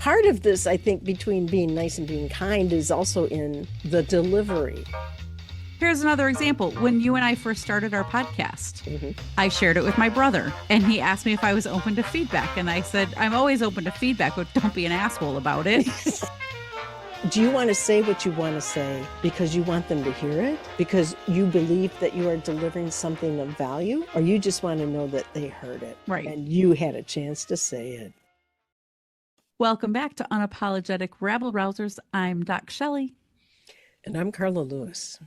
part of this, I think, between being nice and being kind is also in the delivery. Here's another example. When you and I first started our podcast, I shared it with my brother, and he asked me if I was open to feedback. And I said, I'm always open to feedback, but don't be an asshole about it. Do you want to say what you want to say because you want them to hear it? Because you believe that you are delivering something of value? Or you just want to know that they heard it? Right. And you had a chance to say it. Welcome back to Unapologetic Rabble-Rousers. I'm DocShellie. And I'm Carla Lewis.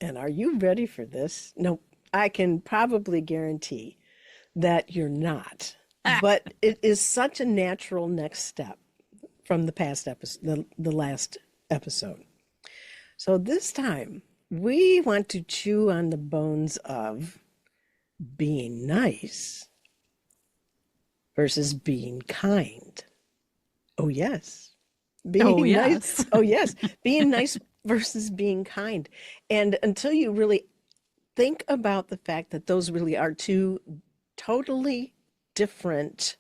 And are you ready for this? No, I can probably guarantee that you're not. But it is such a natural next step from the past episode, the last episode. So this time, we want to chew on the bones of being nice versus being kind. Oh, yes. Being nice. Oh, yes. Being nice versus being kind. And until you really think about the fact that those really are two totally different,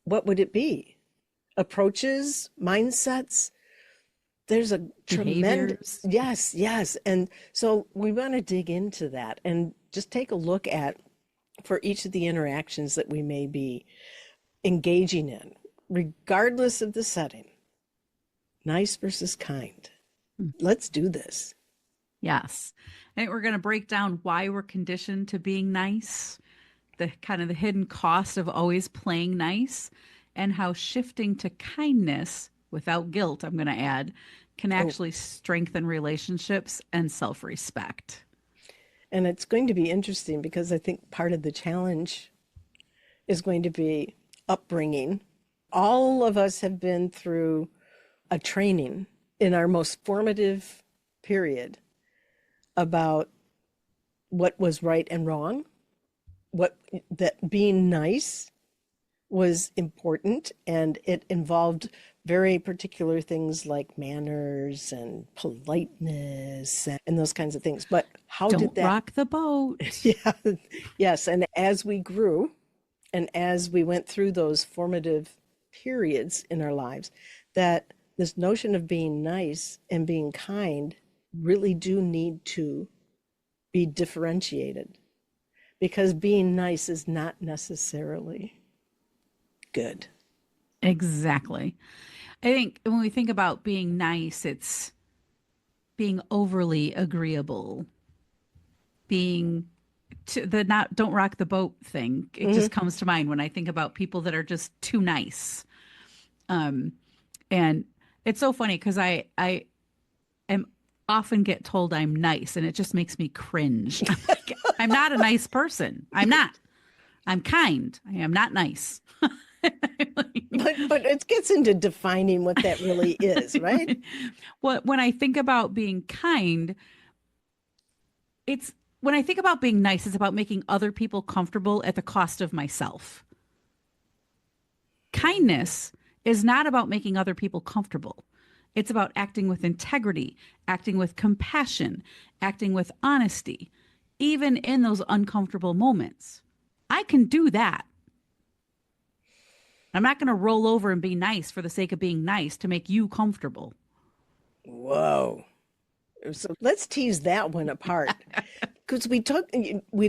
what would it be? Approaches, mindsets. There's a tremendous, yes. And so we want to dig into that and just take a look at, for each of the interactions that we may be engaging in, regardless of the setting, nice versus kind. Let's do this. Yes. I think we're going to break down why we're conditioned to being nice, the kind of the hidden cost of always playing nice, and how shifting to kindness without guilt, I'm going to add, can actually strengthen relationships and self-respect. And it's going to be interesting because I think part of the challenge is going to be upbringing. All of us have been through a training in our most formative period about what was right and wrong, that being nice was important, and it involved very particular things like manners and politeness and those kinds of things. But how did that... Don't rock the boat. Yes. And as we grew and as we went through those formative periods in our lives, that this notion of being nice and being kind really do need to be differentiated, because being nice is not necessarily good. Exactly. I think when we think about being nice, it's being overly agreeable, being don't rock the boat thing. It just comes to mind when I think about people that are just too nice. And it's so funny because I am often get told I'm nice, and it just makes me cringe. I'm like, I'm not a nice person. I'm not. I'm kind. I am not nice. But it gets into defining what that really is, right? Well, when I think about being kind, when I think about being nice, it's about making other people comfortable at the cost of myself. Kindness is not about making other people comfortable. It's about acting with integrity, acting with compassion, acting with honesty, even in those uncomfortable moments. I can do that. I'm not going to roll over and be nice for the sake of being nice to make you comfortable. Whoa. So let's tease that one apart. Because we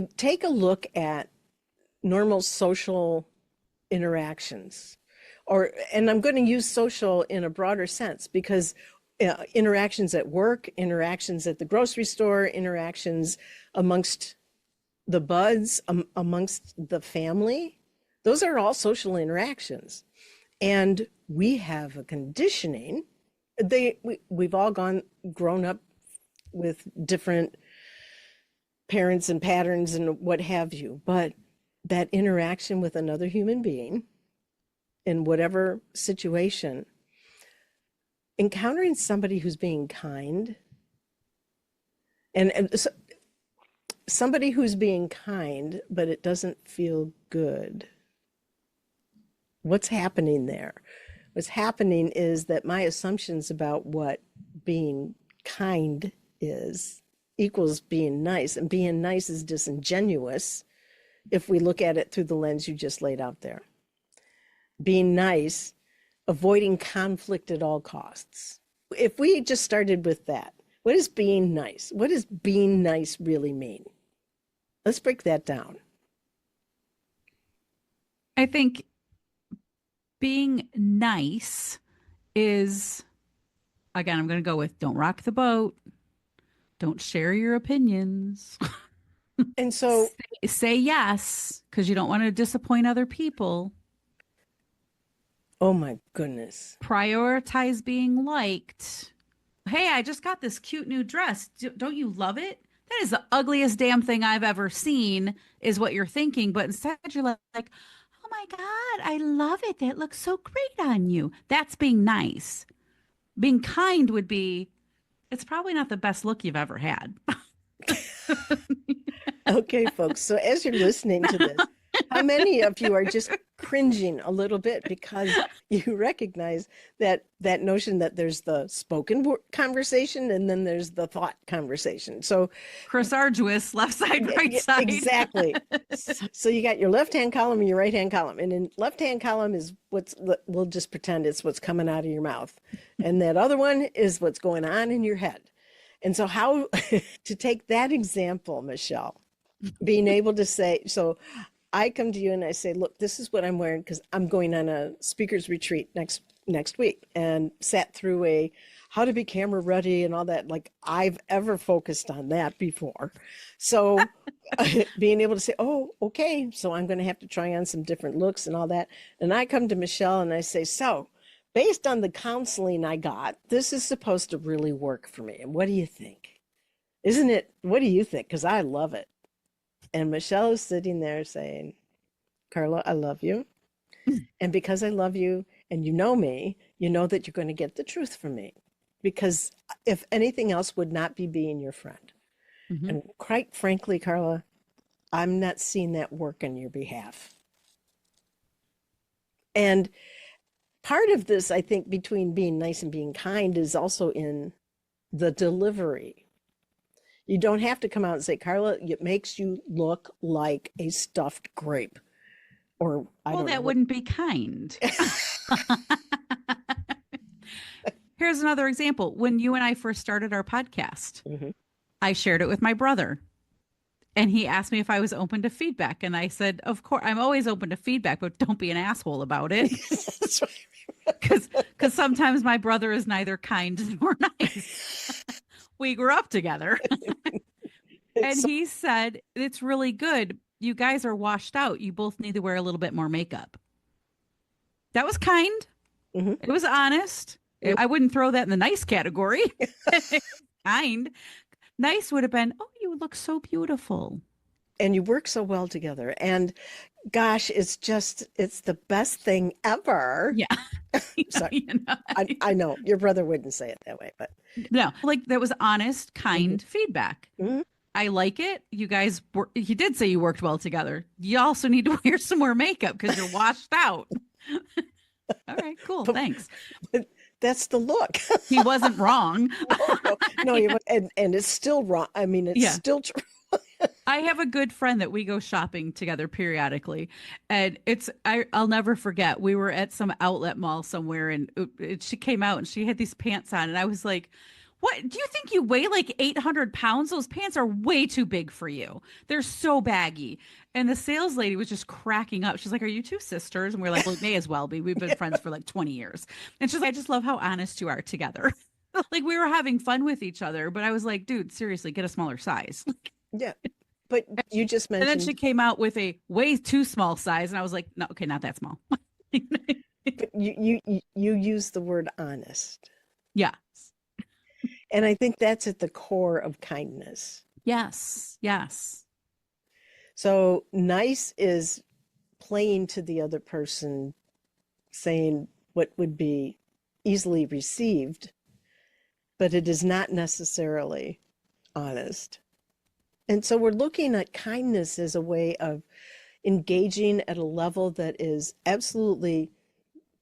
take a look at normal social interactions, and I'm going to use social in a broader sense, because interactions at work, interactions at the grocery store, interactions amongst the buds, amongst the family, those are all social interactions. And we have a conditioning. We've all grown up with different parents and patterns and what have you, but that interaction with another human being in whatever situation, encountering somebody who's being kind, and so, somebody who's being kind, but it doesn't feel good. What's happening there? What's happening is that my assumptions about what being kind is equals being nice, and being nice is disingenuous if we look at it through the lens you just laid out there. Being nice avoiding conflict at all costs. If we just started with that, what is being nice? What does being nice really mean? Let's break that down. I think being nice is, again, I'm going to go with don't rock the boat, don't share your opinions, And so, say yes because you don't want to disappoint other people, oh my goodness. prioritize being liked. Hey, I just got this cute new dress. Don't you love it? That is the ugliest damn thing I've ever seen, is what you're thinking. But instead, you're like, oh my God, I love it. That looks so great on you. That's being nice. Being kind would be, it's probably not the best look you've ever had. Okay, folks. So as you're listening to this, how many of you are just cringing a little bit because you recognize that notion that there's the spoken conversation and then there's the thought conversation. So Chris Arduous, left side, right side. exactly. So you got your left-hand column and your right-hand column. And in left-hand column is we'll just pretend it's what's coming out of your mouth. And that other one is what's going on in your head. And so how to take that example, Michelle, being able to say, so I come to you and I say, look, this is what I'm wearing because I'm going on a speaker's retreat next week, and sat through a how to be camera ready and all that. Like I've ever focused on that before. So being able to say, oh, okay, so I'm going to have to try on some different looks and all that. And I come to Michelle and I say, so based on the counseling I got, this is supposed to really work for me. And what do you think? Isn't it? What do you think? Because I love it. And Michelle is sitting there saying, Carla, I love you. And because I love you and you know me, you know that you're going to get the truth from me. Because if anything else would not be being your friend. Mm-hmm. And quite frankly, Carla, I'm not seeing that work on your behalf. And part of this, I think, between being nice and being kind is also in the delivery. You don't have to come out and say, Carla, it makes you look like a stuffed grape. Or I don't know. That wouldn't be kind. Here's another example. When you and I first started our podcast, mm-hmm. I shared it with my brother. And he asked me if I was open to feedback. And I said, of course, I'm always open to feedback, but don't be an asshole about it. That's right. Because sometimes my brother is neither kind nor nice. We grew up together. And he said, it's really good. You guys are washed out. You both need to wear a little bit more makeup. That was kind. Mm-hmm. It was honest. Mm-hmm. I wouldn't throw that in the nice category. Kind. Nice would have been, oh, you look so beautiful. And you work so well together. And gosh, it's the best thing ever. Yeah. Sorry. I know your brother wouldn't say it that way, but no, like that was honest, kind mm-hmm. feedback. Mm-hmm. I like it. You guys, he did say you worked well together. You also need to wear some more makeup because you're washed out. All right, cool. Thanks. But that's the look. He wasn't wrong. No, yeah. and it's still wrong. I mean, it's still true. I have a good friend that we go shopping together periodically, and I'll never forget. We were at some outlet mall somewhere, and she came out and she had these pants on, and I was like, what, do you think you weigh like 800 pounds? Those pants are way too big for you. They're so baggy. And the sales lady was just cracking up. She's like, are you two sisters? And we're like, well, it may as well be. We've been friends for like 20 years. And she's like, I just love how honest you are together. Like we were having fun with each other, but I was like, dude, seriously, get a smaller size. Yeah. But you just mentioned. And then she came out with a way too small size. And I was like, no, okay, not that small. But you use the word honest. Yeah. And I think that's at the core of kindness. Yes. Yes. So nice is playing to the other person, saying what would be easily received, but it is not necessarily honest. And so we're looking at kindness as a way of engaging at a level that is absolutely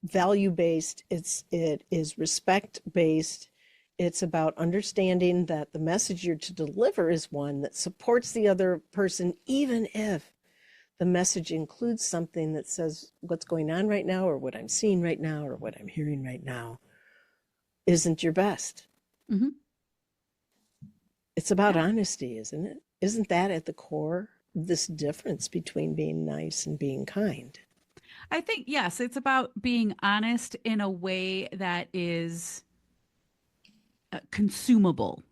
value-based. It is respect-based. It's about understanding that the message you're to deliver is one that supports the other person, even if the message includes something that says what's going on right now, or what I'm seeing right now, or what I'm hearing right now isn't your best. Hmm. It's about Yeah. honesty, isn't it? Isn't that at the core of this difference between being nice and being kind? I think, yes, it's about being honest in a way that is consumable.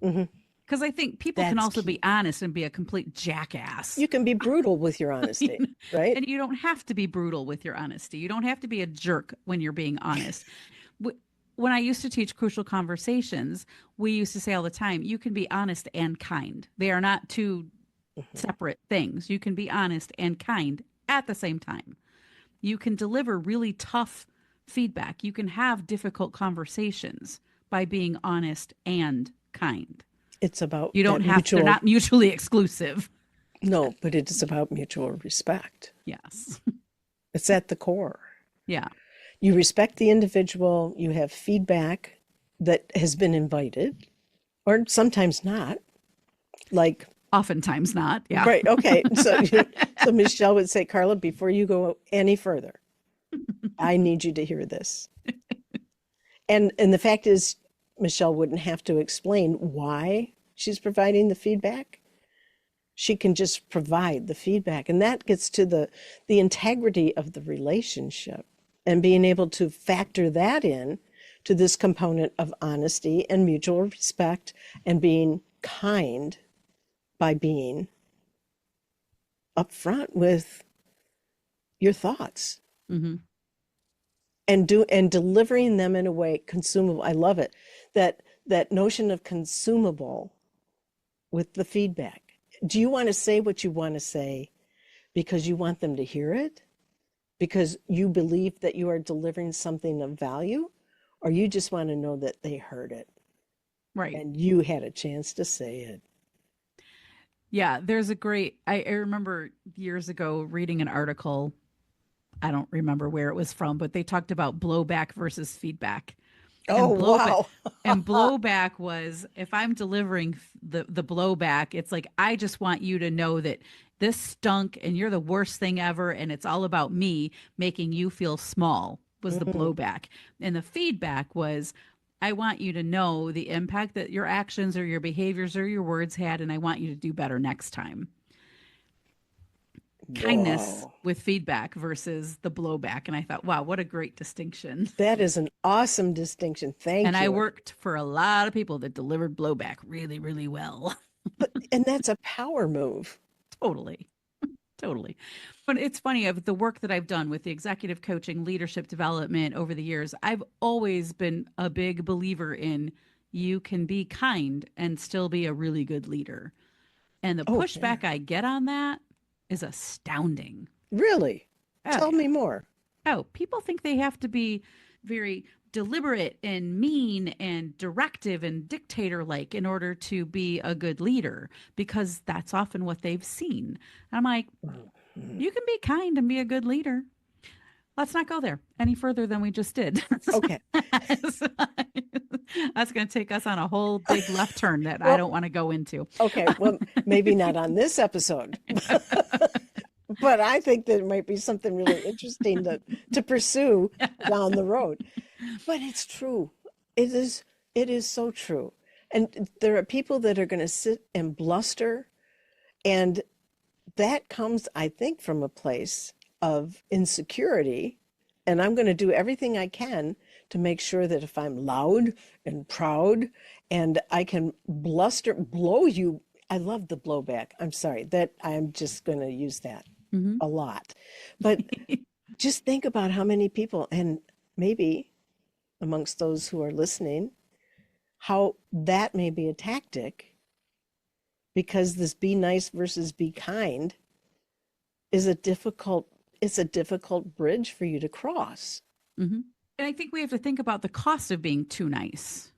Hmm. Because I think people can That's also be key. honest and be a complete jackass. You can be brutal with your You honesty, know? right? And you don't have to be brutal with your honesty. You don't have to be a jerk when you're being honest. When I used to teach crucial conversations, we used to say all the time, you can be honest and kind. They are not two Hmm. separate things. You can be honest and kind at the same time. You can deliver really tough feedback. You can have difficult conversations by being honest and kind. It's about You don't that have, they're mutual, not mutually exclusive. no, but it is about mutual respect. Yes. It's at the core. Yeah. You respect the individual, you have feedback that has been invited, or sometimes not. Like, Oftentimes not. Yeah. right, okay. So Michelle would say, Carla, before you go any further, I need you to hear this. And the fact is, Michelle wouldn't have to explain why she's providing the feedback. She can just provide the feedback. And that gets to the integrity of the relationship and being able to factor that in to this component of honesty and mutual respect and being kind by being upfront with your thoughts Hmm. and delivering them in a way consumable. I love it. That notion of consumable with the feedback. Do you want to say what you want to say because you want them to hear it? Because you believe that you are delivering something of value? Or you just want to know that they heard it Right. and you had a chance to say it? Yeah. There's a great, I remember years ago reading an article. I don't remember where it was from, but they talked about blowback versus feedback. Oh, And blowback wow. and blowback was if I'm delivering the blowback, it's like I just want you to know that this stunk and you're the worst thing ever and it's all about me making you feel small was the Mm, blowback. And the feedback was I want you to know the impact that your actions or your behaviors or your words had and I want you to do better next time. Kindness whoa. with feedback versus the blowback. And I thought, wow, what a great distinction. That is an awesome distinction. And Thank I you. worked for a lot of people that delivered blowback really, really well. And that's a power move. Totally. Totally. But it's funny of the work that I've done with the executive coaching, leadership development over the years, I've always been a big believer in you can be kind and still be a really good leader. And the Oh, yeah. pushback I get on that is astounding. Really? Oh, Tell yeah. me more. Oh, people think they have to be very deliberate and mean and directive and dictator like in order to be a good leader because that's often what they've seen. And I'm like, Mhm. you can be kind and be a good leader. Let's not go there any further than we just did. Okay. That's going to take us on a whole big left turn that I Well, don't want to go into. okay. Well, maybe not on this episode, but I think there might be something really interesting to pursue down the road. But it's true. It is it is so true. And there are people that are going to sit and bluster, and that comes, I think, from a place of insecurity. And I'm going to do everything I can to make sure that if I'm loud and proud and I can bluster, blow you. I love the blowback. I'm sorry that I'm just going to use that Mhm. a lot. But just think about how many people, and maybe amongst those who are listening, how that may be a tactic because this be nice versus be kind is a difficult it's a difficult bridge for you to cross. Hmm. And I think we have to think about the cost of being too nice,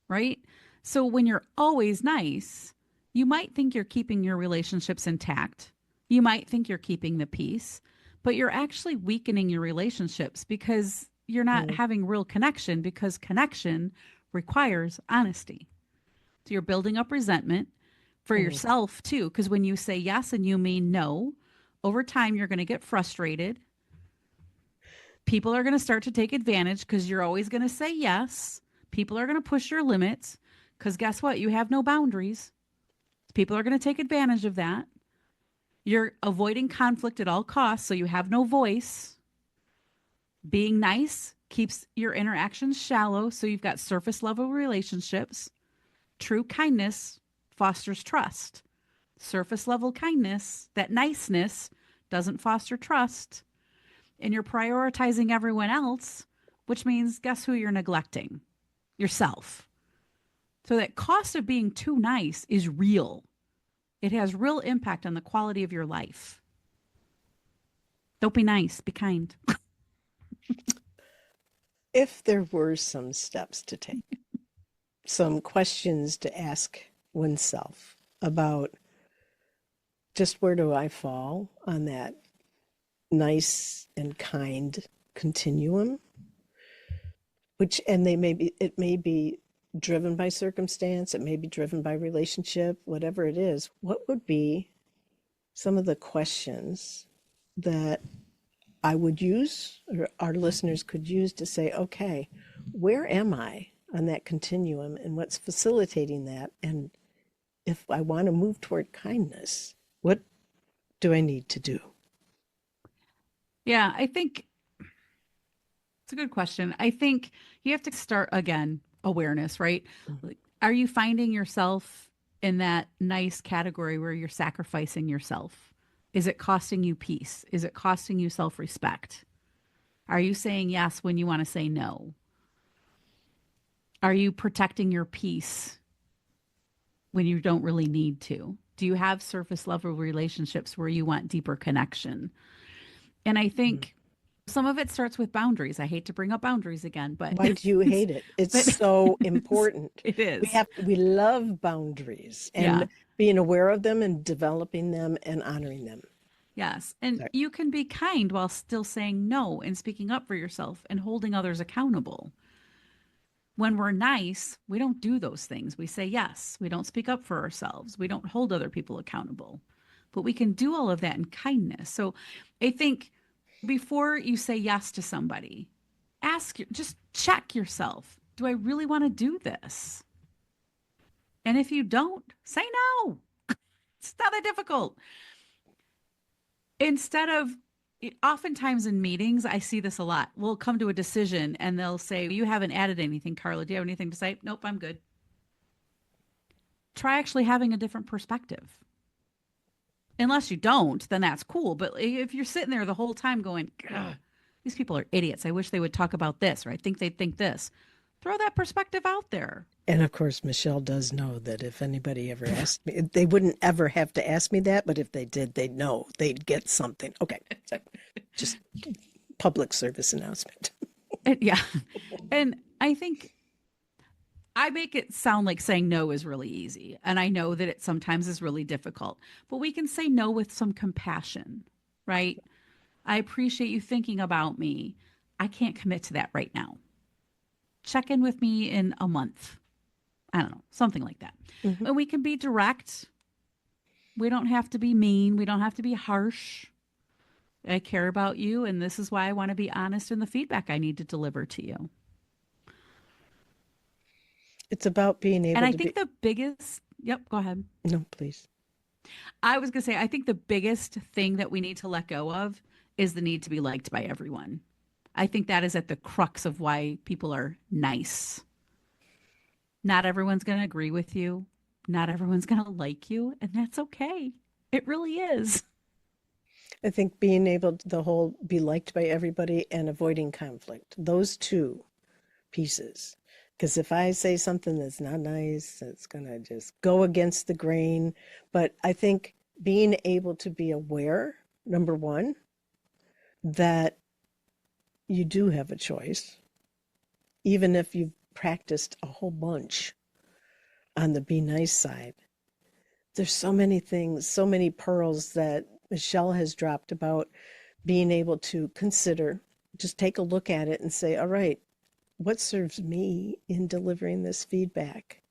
right? So when you're always nice, you might think you're keeping your relationships intact. You might think you're keeping the peace, but you're actually weakening your relationships because you're not Mm, having real connection because connection requires honesty. So you're building up resentment for mm, yourself too. Because when you say yes and you mean no Over time, you're going to get frustrated. People are going to start to take advantage because you're always going to say yes. People are going to push your limits because guess what? You have no boundaries. People are going to take advantage of that. You're avoiding conflict at all costs, so you have no voice. Being nice keeps your interactions shallow, so you've got surface level relationships. True kindness fosters trust. Surface level kindness, that niceness, doesn't foster trust. And you're prioritizing everyone else, which means guess who you're neglecting? Yourself. So that cost of being too nice is real. It has real impact on the quality of your life. Don't be nice, be kind. If there were some steps to take, some questions to ask oneself about just where do I fall on that nice and kind continuum, and it may be driven by circumstance, it may be driven by relationship, whatever it is, what would be some of the questions that I would use or our listeners could use to say, okay, where am I on that continuum and what's facilitating that? And if I want to move toward kindness, what do I need to do? Yeah, I think it's a good question. I think you have to start again, awareness, right? Like, are you finding yourself in that nice category where you're sacrificing yourself? Is it costing you peace? Is it costing you self-respect? Are you saying yes when you want to say no? Are you protecting your peace when you don't really need to? Do you have surface level relationships where you want deeper connection? And I think some of it starts with boundaries. I hate to bring up boundaries again, but Why do you hate it? It's so important. it is. We love boundaries Yeah. and being aware of them and developing them and honoring them. Yes. And Sorry. you can be kind while still saying no and speaking up for yourself and holding others accountable. When we're nice, we don't do those things. We say yes. We don't speak up for ourselves. We don't hold other people accountable. But we can do all of that in kindness. So I think before you say yes to somebody, just check yourself. Do I really want to do this? And if you don't, say no. It's not that difficult. Instead of, oftentimes in meetings, I see this a lot. We'll come to a decision and they'll say, you haven't added anything, Carla. Do you have anything to say? Nope, I'm good. Try actually having a different perspective. Unless you don't, then that's cool. But if you're sitting there the whole time going, these people are idiots. I wish they would talk about this, or I think they'd think this. Throw that perspective out there. And of course, Michelle does know that if anybody ever asked me, they wouldn't ever have to ask me that, but if they did, they'd know, they'd get something. Okay. So just public service announcement. Yeah. And I think I make it sound like saying no is really easy. And I know that it sometimes is really difficult, but we can say no with some compassion, right? I appreciate you thinking about me. I can't commit to that right now. Check in with me in a month. I don't know, something like that. Mm-hmm. And we can be direct. We don't have to be mean. We don't have to be harsh. I care about you, and this is why I want to be honest in the feedback I need to deliver to you. It's about being able to. And I think the biggest, yep, go ahead. No, please. I was going to say, I think the biggest thing that we need to let go of is the need to be liked by everyone. I think that is at the crux of why people are nice. Not everyone's going to agree with you. Not everyone's going to like you. And that's okay. It really is. I think being able to be liked by everybody and avoiding conflict, those two pieces. Because if I say something that's not nice, it's going to just go against the grain. But I think being able to be aware, number one, that you do have a choice, even if you've practiced a whole bunch on the be nice side. There's so many things, so many pearls that Michelle has dropped about being able to consider, just take a look at it and say, all right, what serves me in delivering this feedback?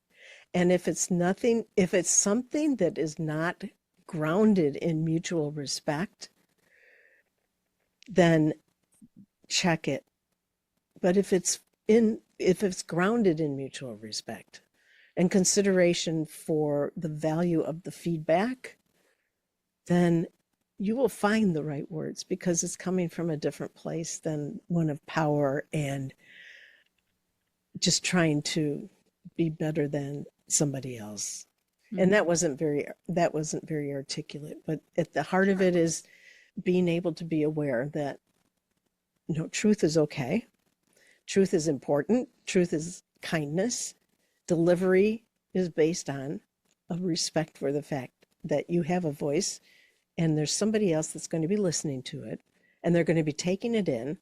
And if it's something that is not grounded in mutual respect, then check it. But if it's grounded in mutual respect and consideration for the value of the feedback, then you will find the right words because it's coming from a different place than one of power and just trying to be better than somebody else. And that wasn't very articulate, but at the heart of it is being able to be aware that truth is okay. Truth is important. Truth is kindness. Delivery is based on a respect for the fact that you have a voice and there's somebody else that's going to be listening to it and they're going to be taking it in,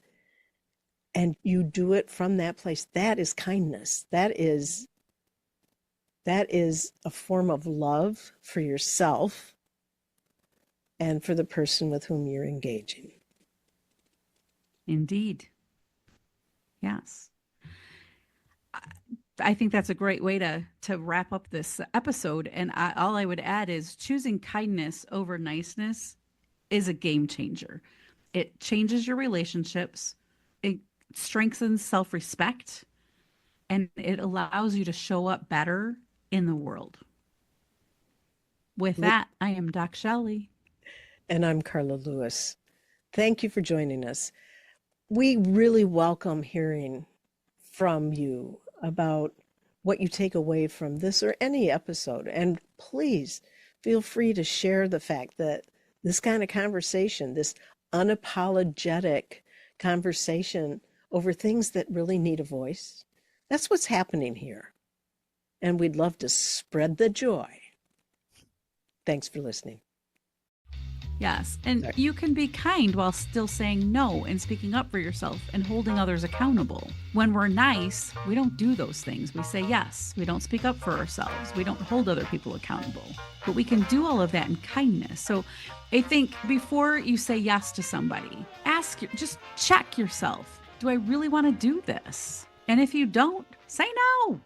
and you do it from that place. That is kindness. That is a form of love for yourself and for the person with whom you're engaging. Indeed. Yes. I think that's a great way to wrap up this episode. And all I would add is choosing kindness over niceness is a game changer. It changes your relationships. It strengthens self-respect, and it allows you to show up better in the world. With that, I am DocShellie. And I'm Carla Lewis. Thank you for joining us. We really welcome hearing from you about what you take away from this or any episode. And please feel free to share the fact that this kind of conversation, this unapologetic conversation over things that really need a voice, that's what's happening here. And we'd love to spread the joy. Thanks for listening. Yes. And you can be kind while still saying no and speaking up for yourself and holding others accountable. When we're nice, we don't do those things. We say yes. We don't speak up for ourselves. We don't hold other people accountable. But we can do all of that in kindness. So I think before you say yes to somebody, just check yourself. Do I really want to do this? And if you don't, say no.